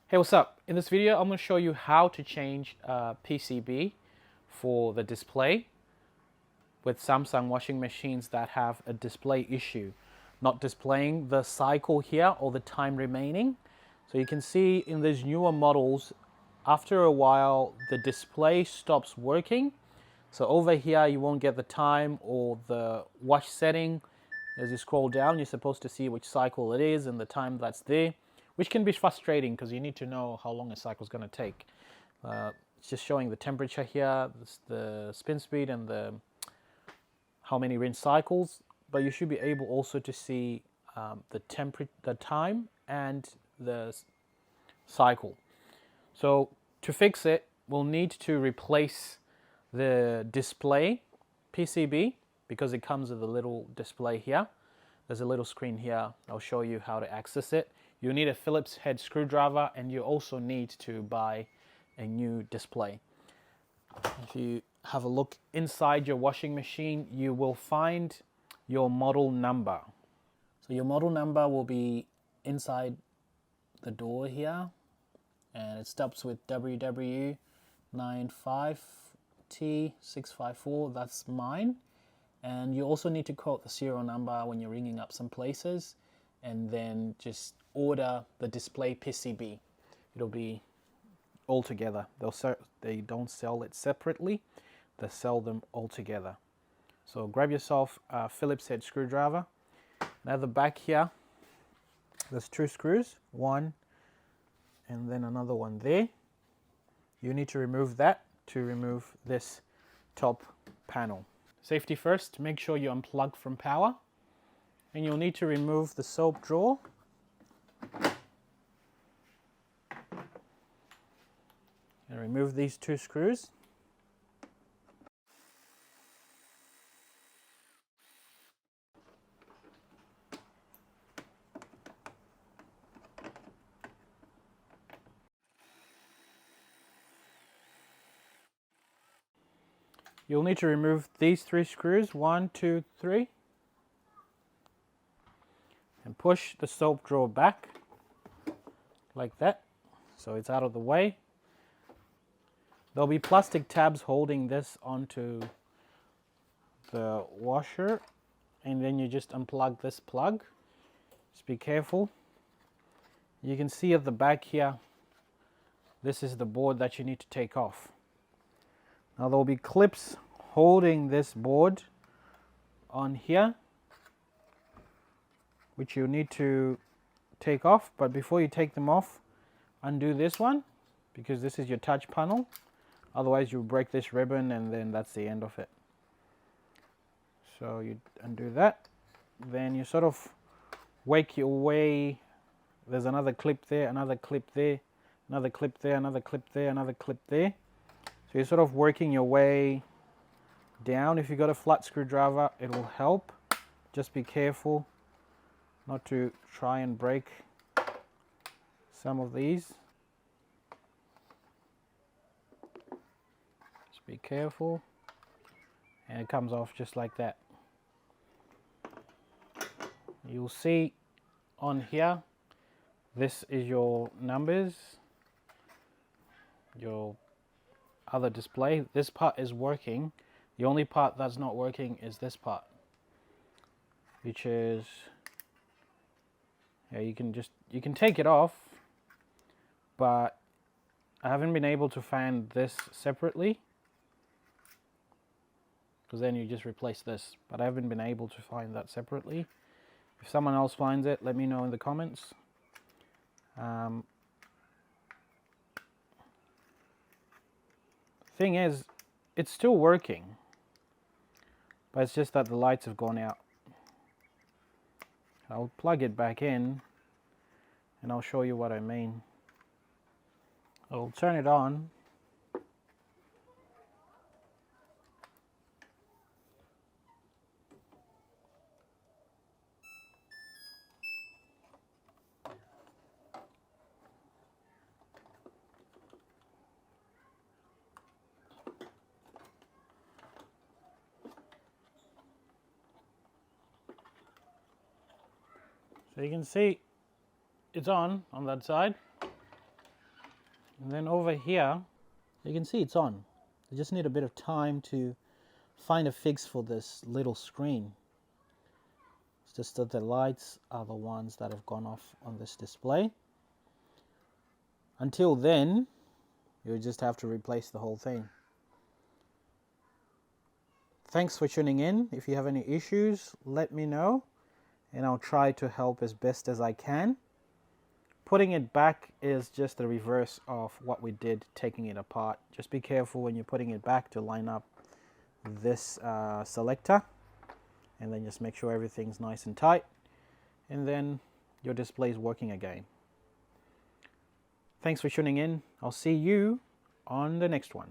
Hey, what's up? In this video, I'm going to show you how to change PCB for the display with Samsung washing machines that have a display issue, not displaying the cycle here or the time remaining. So you can see in these newer models, after a while, the display stops working. So over here, you won't get the time or the wash setting. As you scroll down, you're supposed to see which cycle it is and the time that's there, which can be frustrating because you need to know how long a cycle is going to take. It's just showing the temperature here, the spin speed, and how many rinse cycles. But you should be able also to see the time and the cycle. So to fix it, we'll need to replace the display PCB because it comes with a little display here. There's a little screen here. I'll show you how to access it. You need a Phillips head screwdriver, and you also need to buy a new display. If you have a look inside your washing machine, you will find your model number. So your model number will be inside the door here, and it stops with WW95T654. That's mine. And you also need to quote the serial number when you're ringing up some places, and then just order the display PCB. It'll be all together. They don't sell it separately, they sell them all together. So grab yourself a Phillips head screwdriver. Now the back here, there's two screws, one and then another one there. You need to remove that to remove this top panel. Safety first, make sure you unplug from power, and you'll need to remove the soap drawer. And remove these two screws. You'll need to remove these three screws, 1, 2, 3, and push the soap drawer back like that, so it's out of the way. There'll be plastic tabs holding this onto the washer, and then you just unplug this plug. Just be careful. You can see at the back here, this is the board that you need to take off. Now there will be clips holding this board on here, which you need to take off. But before you take them off, undo this one, because this is your touch panel. Otherwise you'll break this ribbon, and then that's the end of it. So you undo that, then you sort of work your way. There's another clip there, another clip there, another clip there, another clip there, another clip there. So you're sort of working your way down. If you've got a flat screwdriver, it will help. Just be careful not to try and break some of these. Just be careful. And it comes off just like that. You'll see on here, this is your numbers, your other display. This part is working. The only part that's not working is this part, which is, yeah, you can take it off, but I haven't been able to find this separately, because then you just replace this, but I haven't been able to find that separately. If someone else finds it, let me know in the comments. Thing is, it's still working, but it's just that the lights have gone out. I'll plug it back in and I'll show you what I mean. I'll turn it on. So you can see it's on that side. And then over here, you can see it's on. I just need a bit of time to find a fix for this little screen. It's just that the lights are the ones that have gone off on this display. Until then, you just have to replace the whole thing. Thanks for tuning in. If you have any issues, let me know, and I'll try to help as best as I can. Putting it back is just the reverse of what we did taking it apart. Just be careful when you're putting it back to line up this selector, and then just make sure everything's nice and tight, and then your display is working again. Thanks for tuning in. I'll see you on the next one.